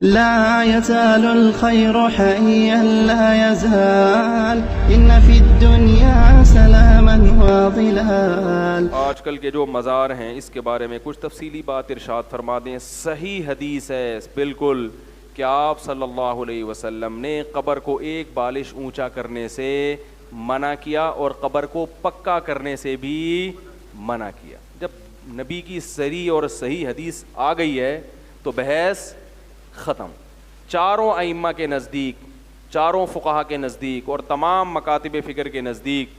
لا يزال الخير حيا لا يزال إن في الدنيا سلاما وظلال. آج کل کے جو مزار ہیں اس کے بارے میں کچھ تفصیلی بات ارشاد فرما دیں. صحیح حدیث ہے بالکل کہ آپ صلی اللہ علیہ وسلم نے قبر کو ایک بالش اونچا کرنے سے منع کیا اور قبر کو پکا کرنے سے بھی منع کیا. جب نبی کی صریح اور صحیح حدیث آ گئی ہے تو بحث ختم. چاروں ائمہ کے نزدیک، چاروں فقہا کے نزدیک اور تمام مکاتب فکر کے نزدیک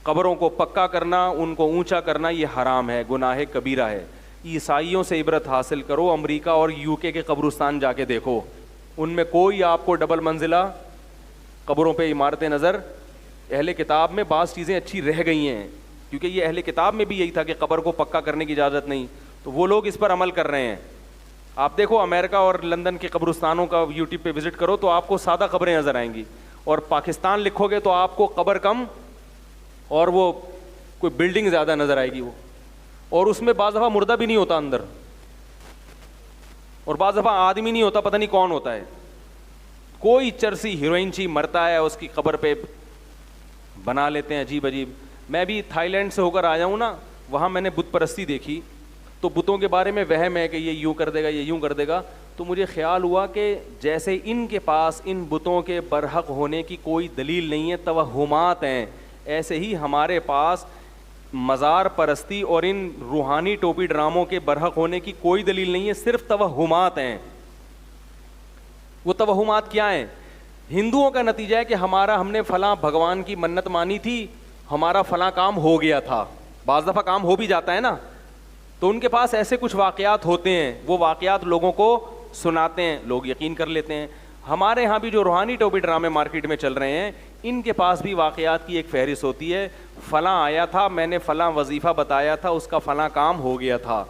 قبروں کو پکا کرنا، ان کو اونچا کرنا یہ حرام ہے، گناہ کبیرہ ہے. عیسائیوں سے عبرت حاصل کرو، امریکہ اور UK کے قبرستان جا کے دیکھو، ان میں کوئی آپ کو ڈبل منزلہ قبروں پہ عمارتیں نظر. اہل کتاب میں بعض چیزیں اچھی رہ گئی ہیں کیونکہ یہ اہل کتاب میں بھی یہی تھا کہ قبر کو پکا کرنے کی اجازت نہیں، تو وہ لوگ اس پر عمل کر رہے ہیں. آپ دیکھو امریکہ اور لندن کے قبرستانوں کا یوٹیوب پہ وزٹ کرو تو آپ کو سادہ قبریں نظر آئیں گی، اور پاکستان لکھو گے تو آپ کو قبر کم اور وہ کوئی بلڈنگ زیادہ نظر آئے گی وہ، اور اس میں بعض دفعہ مردہ بھی نہیں ہوتا اندر، اور بعض دفعہ آدمی نہیں ہوتا، پتہ نہیں کون ہوتا ہے. کوئی چرسی ہیروئن چی مرتا ہے اس کی قبر پہ بنا لیتے ہیں عجیب عجیب. میں بھی تھائی لینڈ سے ہو کر آیا ہوں نا، وہاں میں نے بت پرستی دیکھی تو بتوں کے بارے میں وہم ہے کہ یہ یوں کر دے گا، یہ یوں کر دے گا. تو مجھے خیال ہوا کہ جیسے ان کے پاس ان بتوں کے برحق ہونے کی کوئی دلیل نہیں ہے، توہمات ہیں، ایسے ہی ہمارے پاس مزار پرستی اور ان روحانی ٹوپی ڈراموں کے برحق ہونے کی کوئی دلیل نہیں ہے، صرف توہمات ہیں. وہ توہمات کیا ہیں؟ ہندوؤں کا نتیجہ ہے کہ ہم نے فلاں بھگوان کی منت مانی تھی، ہمارا فلاں کام ہو گیا تھا. بعض دفعہ کام ہو بھی جاتا ہے نا، تو ان کے پاس ایسے کچھ واقعات ہوتے ہیں، وہ واقعات لوگوں کو سناتے ہیں، لوگ یقین کر لیتے ہیں. ہمارے ہاں بھی جو روحانی ٹوپی ڈرامے مارکیٹ میں چل رہے ہیں، ان کے پاس بھی واقعات کی ایک فہرست ہوتی ہے. فلاں آیا تھا، میں نے فلاں وظیفہ بتایا تھا، اس کا فلاں کام ہو گیا تھا.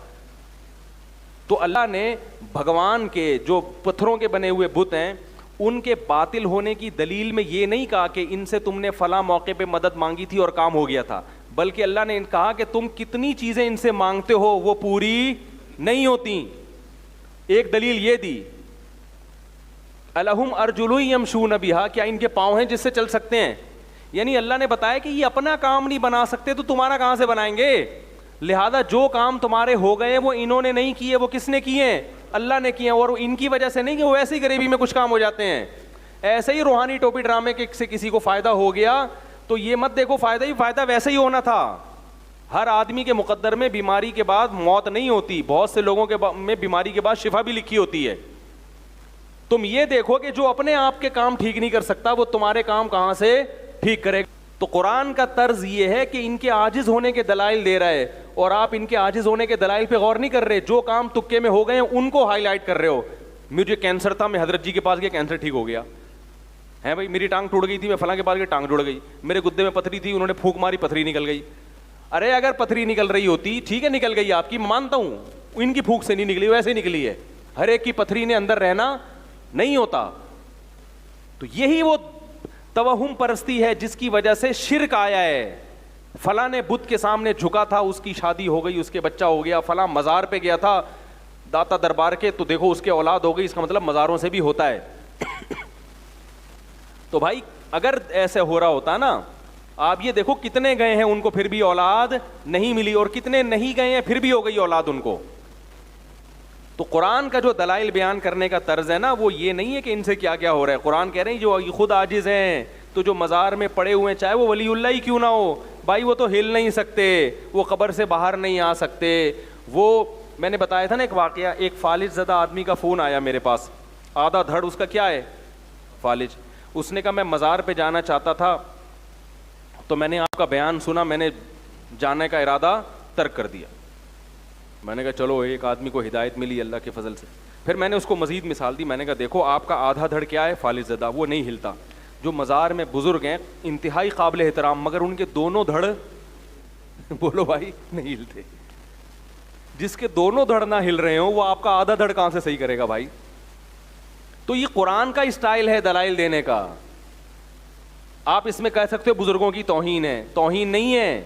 تو اللہ نے بھگوان کے جو پتھروں کے بنے ہوئے بت ہیں ان کے باطل ہونے کی دلیل میں یہ نہیں کہا کہ ان سے تم نے فلاں موقع پہ مدد مانگی تھی اور کام ہو گیا تھا، بلکہ اللہ نے کہا کہ تم کتنی چیزیں ان سے مانگتے ہو وہ پوری نہیں ہوتی. ایک دلیل یہ دی، الہم ارجل یمشون بہا، کیا ان کے پاؤں ہیں جس سے چل سکتے ہیں؟ یعنی اللہ نے بتایا کہ یہ اپنا کام نہیں بنا سکتے تو تمہارا کہاں سے بنائیں گے؟ لہذا جو کام تمہارے ہو گئے وہ انہوں نے نہیں کیے، وہ کس نے کیے ہیں؟ اللہ نے کیے ہیں. اور ان کی وجہ سے نہیں کہ وہ ایسی غریبی میں کچھ کام ہو جاتے ہیں. ایسے ہی روحانی ٹوپی ڈرامے سے کسی کو فائدہ ہو گیا تو یہ مت دیکھو فائدہ ویسے ہی ہونا تھا. ہر آدمی کے مقدر میں بیماری کے بعد موت نہیں ہوتی، بہت سے لوگوں کے میں بیماری کے بعد شفا بھی لکھی ہوتی ہے. تم یہ دیکھو کہ جو اپنے آپ کے کام ٹھیک نہیں کر سکتا وہ تمہارے کام کہاں سے ٹھیک کرے گا. تو قرآن کا طرز یہ ہے کہ ان کے عاجز ہونے کے دلائل دے رہا ہے اور آپ ان کے عاجز ہونے کے دلائل پہ غور نہیں کر رہے. جو کام تکے میں ہو گئے ہیں ان کو ہائی لائٹ کر رہے ہو. مجھے کینسر تھا، میں حضرت جی کے پاس گیا، کینسر ٹھیک ہو گیا ہے. بھائی میری ٹانگ ٹوٹ گئی تھی، میں فلاں کے پاس گیا، ٹانگ جڑ گئی. میرے گدے میں پتھری تھی، انہوں نے پھونک ماری، پتھری نکل گئی. ارے اگر پتھری نکل رہی ہوتی ٹھیک ہے، نکل گئی آپ کی، مانتا ہوں، ان کی پھونک سے نہیں نکلی، ویسے ہی نکلی ہے. ہر ایک کی پتھری نے اندر رہنا نہیں ہوتا. تو یہی وہ توہم پرستی ہے جس کی وجہ سے شرک آیا ہے. فلاں نے بت کے سامنے جھکا تھا، اس کی شادی ہو گئی، اس کے بچہ ہو گیا. فلاں مزار پہ گیا تھا داتا دربار کے، تو دیکھو اس کے اولاد ہو گئی. اس کا مطلب مزاروں سے بھی ہوتا ہے. تو بھائی اگر ایسے ہو رہا ہوتا نا، آپ یہ دیکھو کتنے گئے ہیں ان کو پھر بھی اولاد نہیں ملی، اور کتنے نہیں گئے ہیں پھر بھی ہو گئی اولاد ان کو. تو قرآن کا جو دلائل بیان کرنے کا طرز ہے نا، وہ یہ نہیں ہے کہ ان سے کیا کیا ہو رہا ہے. قرآن کہہ رہے ہیں جو خود عاجز ہیں، تو جو مزار میں پڑے ہوئے ہیں چاہے وہ ولی اللہ ہی کیوں نہ ہو، بھائی وہ تو ہل نہیں سکتے، وہ قبر سے باہر نہیں آ سکتے. وہ میں نے بتایا تھا نا ایک واقعہ، ایک فالج زدہ آدمی کا فون آیا میرے پاس، آدھا دھڑ اس کا کیا ہے؟ فالج. اس نے کہا میں مزار پہ جانا چاہتا تھا، تو میں نے آپ کا بیان سنا، میں نے جانے کا ارادہ ترک کر دیا. میں نے کہا چلو ایک آدمی کو ہدایت ملی اللہ کے فضل سے. پھر میں نے اس کو مزید مثال دی، میں نے کہا دیکھو آپ کا آدھا دھڑ کیا ہے؟ فالج زدہ، وہ نہیں ہلتا. جو مزار میں بزرگ ہیں انتہائی قابل احترام، مگر ان کے دونوں دھڑ بولو بھائی نہیں ہلتے. جس کے دونوں دھڑ نہ ہل رہے ہوں وہ آپ کا آدھا دھڑ کہاں سے صحیح کرے گا بھائی؟ تو یہ قرآن کا اسٹائل ہے دلائل دینے کا. آپ اس میں کہہ سکتے ہو بزرگوں کی توہین ہے، توہین نہیں ہے.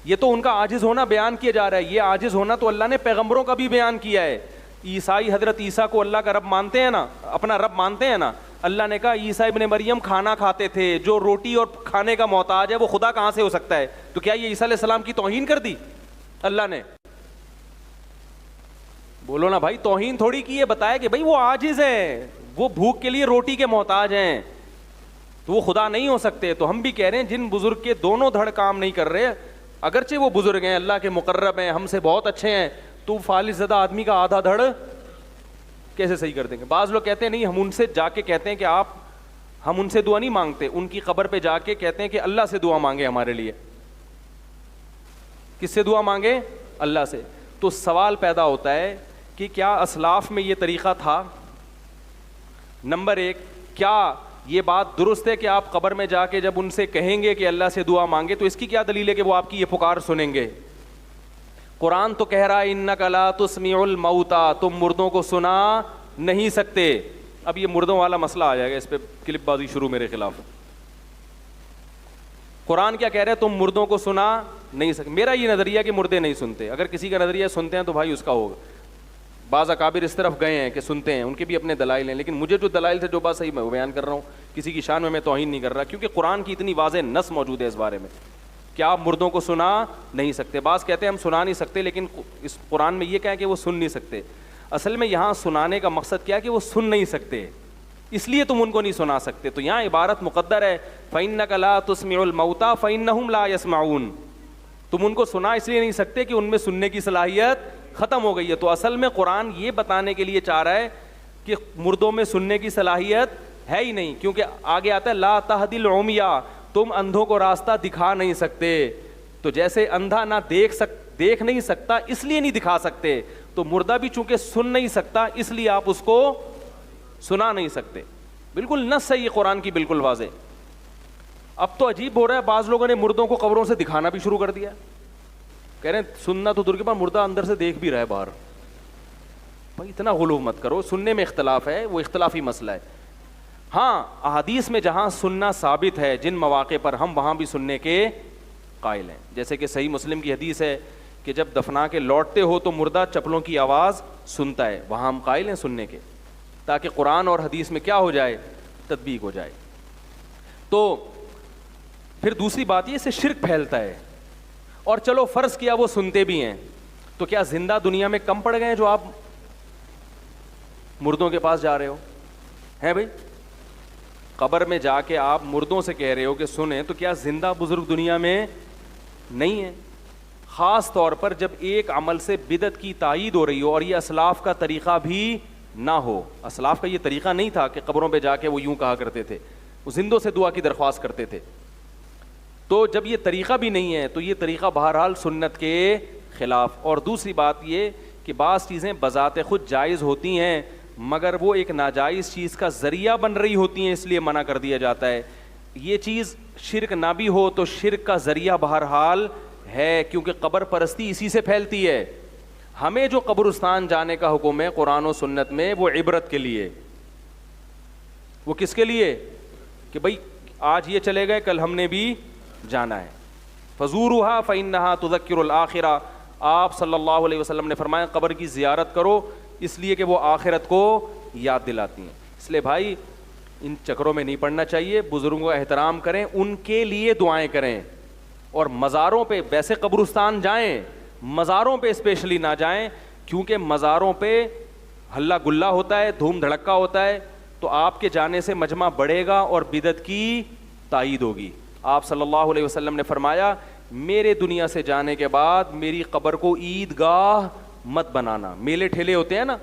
یہ تو ان کا عاجز ہونا بیان کیا جا رہا ہے. یہ عاجز ہونا تو اللہ نے پیغمبروں کا بھی بیان کیا ہے. عیسائی حضرت عیسیٰ کو اللہ کا رب مانتے ہیں نا, اپنا رب مانتے ہیں نا. اللہ نے کہا عیسیٰ ابن مریم کھانا کھاتے تھے, جو روٹی اور کھانے کا محتاج ہے وہ خدا کہاں سے ہو سکتا ہے؟ تو کیا یہ عیسیٰ علیہ السلام کی توہین کر دی اللہ نے؟ بولو نا بھائی, توہین تھوڑی کی ہے, بتایا کہ بھائی وہ عاجز ہیں, وہ بھوک کے لیے روٹی کے محتاج ہیں, تو وہ خدا نہیں ہو سکتے. تو ہم بھی کہہ رہے ہیں جن بزرگ کے دونوں دھڑ کام نہیں کر رہے, اگرچہ وہ بزرگ ہیں, اللہ کے مقرب ہیں, ہم سے بہت اچھے ہیں, تو فالج زدہ آدمی کا آدھا دھڑ کیسے صحیح کر دیں گے؟ بعض لوگ کہتے ہیں نہیں, ہم ان سے جا کے کہتے ہیں کہ ہم ان سے دعا نہیں مانگتے, ان کی قبر پہ جا کے کہتے ہیں کہ اللہ سے دعا مانگے ہمارے لیے. کس سے دعا مانگے؟ اللہ سے. تو سوال پیدا ہوتا ہے کہ کیا اسلاف میں یہ طریقہ تھا؟ نمبر ایک, کیا یہ بات درست ہے کہ آپ قبر میں جا کے جب ان سے کہیں گے کہ اللہ سے دعا مانگے, تو اس کی کیا دلیل ہے کہ وہ آپ کی یہ پکار سنیں گے؟ قرآن تو کہہ رہا ہے انک لا تسمع الموتى, تم مردوں کو سنا نہیں سکتے. اب یہ مردوں والا مسئلہ آ جائے گا, اس پہ کلپ بازی شروع میرے خلاف. قرآن کیا کہہ رہا ہے؟ تم مردوں کو سنا نہیں سکتے. میرا یہ نظریہ کہ مردے نہیں سنتے. اگر کسی کا نظریہ سنتے ہیں تو بھائی اس کا ہوگا. بعض اکابر اس طرف گئے ہیں کہ سنتے ہیں, ان کے بھی اپنے دلائل ہیں, لیکن مجھے جو دلائل تھے جو بات صحیح میں بیان کر رہا ہوں, کسی کی شان میں توہین نہیں کر رہا, کیونکہ قرآن کی اتنی واضح نص موجود ہے اس بارے میں کہ آپ مردوں کو سنا نہیں سکتے. بعض کہتے ہیں ہم سنا نہیں سکتے, لیکن اس قرآن میں یہ کہا ہے کہ وہ سن نہیں سکتے. اصل میں یہاں سنانے کا مقصد کیا ہے کہ وہ سن نہیں سکتے, اس لیے تم ان کو نہیں سنا سکتے. تو یہاں عبارت مقدر ہے فَإِنَّكَ لَا تُسْمِعُ الْمَوْتَى فَإِنَّهُمْ لَا يَسْمَعُونَ. تم ان کو سنا اس لیے نہیں سکتے کہ ان میں سننے کی صلاحیت ختم ہو گئی ہے. تو اصل میں قرآن یہ بتانے کے لیے چاہ رہا ہے کہ مردوں میں سننے کی صلاحیت ہے ہی نہیں, کیونکہ آگے آتا ہے لا تہدی العمیٰ, تم اندھوں کو راستہ دکھا نہیں سکتے. تو جیسے اندھا نہ دیکھ نہیں سکتا اس لیے نہیں دکھا سکتے, تو مردہ بھی چونکہ سن نہیں سکتا اس لیے آپ اس کو سنا نہیں سکتے. بالکل نص ہے یہ قرآن کی, بالکل واضح. اب تو عجیب ہو رہا ہے, بعض لوگوں نے مردوں کو قبروں سے دکھانا بھی شروع کر دیا. کہہ رہے ہیں سننا تو دور کے بعد مردہ اندر سے دیکھ بھی رہا ہے باہر. بھائی اتنا غلو مت کرو, سننے میں اختلاف ہے, وہ اختلافی مسئلہ ہے. ہاں احادیث میں جہاں سننا ثابت ہے جن مواقع پر, ہم وہاں بھی سننے کے قائل ہیں. جیسے کہ صحیح مسلم کی حدیث ہے کہ جب دفنا کے لوٹتے ہو تو مردہ چپلوں کی آواز سنتا ہے, وہاں ہم قائل ہیں سننے کے, تاکہ قرآن اور حدیث میں کیا ہو جائے, تطبیق ہو جائے. تو پھر دوسری بات یہ, اس سے شرک پھیلتا ہے. اور چلو فرض کیا وہ سنتے بھی ہیں, تو کیا زندہ دنیا میں کم پڑ گئے ہیں جو آپ مردوں کے پاس جا رہے ہو؟ ہیں بھائی, قبر میں جا کے آپ مردوں سے کہہ رہے ہو کہ سنیں, تو کیا زندہ بزرگ دنیا میں نہیں ہے؟ خاص طور پر جب ایک عمل سے بدعت کی تائید ہو رہی ہو اور یہ اسلاف کا طریقہ بھی نہ ہو. اسلاف کا یہ طریقہ نہیں تھا کہ قبروں پہ جا کے وہ یوں کہا کرتے تھے, وہ زندوں سے دعا کی درخواست کرتے تھے. تو جب یہ طریقہ بھی نہیں ہے تو یہ طریقہ بہرحال سنت کے خلاف. اور دوسری بات یہ کہ بعض چیزیں بذات خود جائز ہوتی ہیں مگر وہ ایک ناجائز چیز کا ذریعہ بن رہی ہوتی ہیں, اس لیے منع کر دیا جاتا ہے. یہ چیز شرک نہ بھی ہو تو شرک کا ذریعہ بہرحال ہے, کیونکہ قبر پرستی اسی سے پھیلتی ہے. ہمیں جو قبرستان جانے کا حکم ہے قرآن و سنت میں, وہ عبرت کے لیے. وہ کس کے لیے؟ کہ بھائی آج یہ چلے گئے, کل ہم نے بھی جانا ہے. فزورها فإنها تذکر الآخرہ. آپ صلی اللہ علیہ وسلم نے فرمایا قبر کی زیارت کرو اس لیے کہ وہ آخرت کو یاد دلاتی ہیں. اس لیے بھائی ان چکروں میں نہیں پڑنا چاہیے, بزرگوں کا احترام کریں, ان کے لیے دعائیں کریں. اور مزاروں پہ, ویسے قبرستان جائیں, مزاروں پہ اسپیشلی نہ جائیں, کیونکہ مزاروں پہ ہلا گلا ہوتا ہے, دھوم دھڑکا ہوتا ہے, تو آپ کے جانے سے مجمع بڑھے گا اور بدعت کی تائید ہوگی. آپ صلی اللہ علیہ وسلم نے فرمایا میرے دنیا سے جانے کے بعد میری قبر کو عیدگاہ مت بنانا. میلے ٹھیلے ہوتے ہیں نا,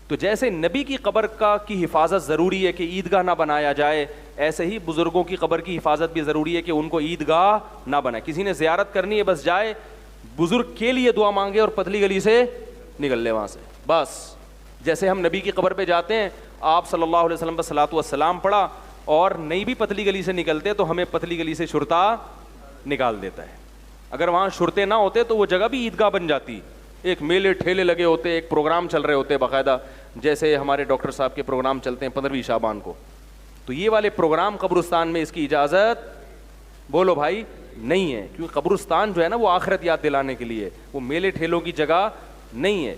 تو جیسے نبی کی قبر کی حفاظت ضروری ہے کہ عیدگاہ نہ بنایا جائے, ایسے ہی بزرگوں کی قبر کی حفاظت بھی ضروری ہے کہ ان کو عیدگاہ نہ بنائے. کسی نے زیارت کرنی ہے بس جائے, بزرگ کے لیے دعا مانگے اور پتلی گلی سے نکل لے وہاں سے بس. جیسے ہم نبی کی قبر پہ جاتے ہیں, آپ صلی اللہ علیہ وسلم پر صلاۃ والسلام پڑھا اور نہیں بھی پتلی گلی سے نکلتے تو ہمیں پتلی گلی سے شرطا نکال دیتا ہے. اگر وہاں شرطے نہ ہوتے تو وہ جگہ بھی عیدگاہ بن جاتی. ایک میلے ٹھیلے لگے ہوتے, ایک پروگرام چل رہے ہوتے باقاعدہ, جیسے ہمارے ڈاکٹر صاحب کے پروگرام چلتے ہیں 15ویں شعبان کو, تو یہ والے پروگرام قبرستان میں اس کی اجازت بولو بھائی نہیں ہے, کیونکہ قبرستان جو ہے نا وہ آخرت یاد دلانے کے لیے, وہ میلے ٹھیلوں کی جگہ نہیں ہے.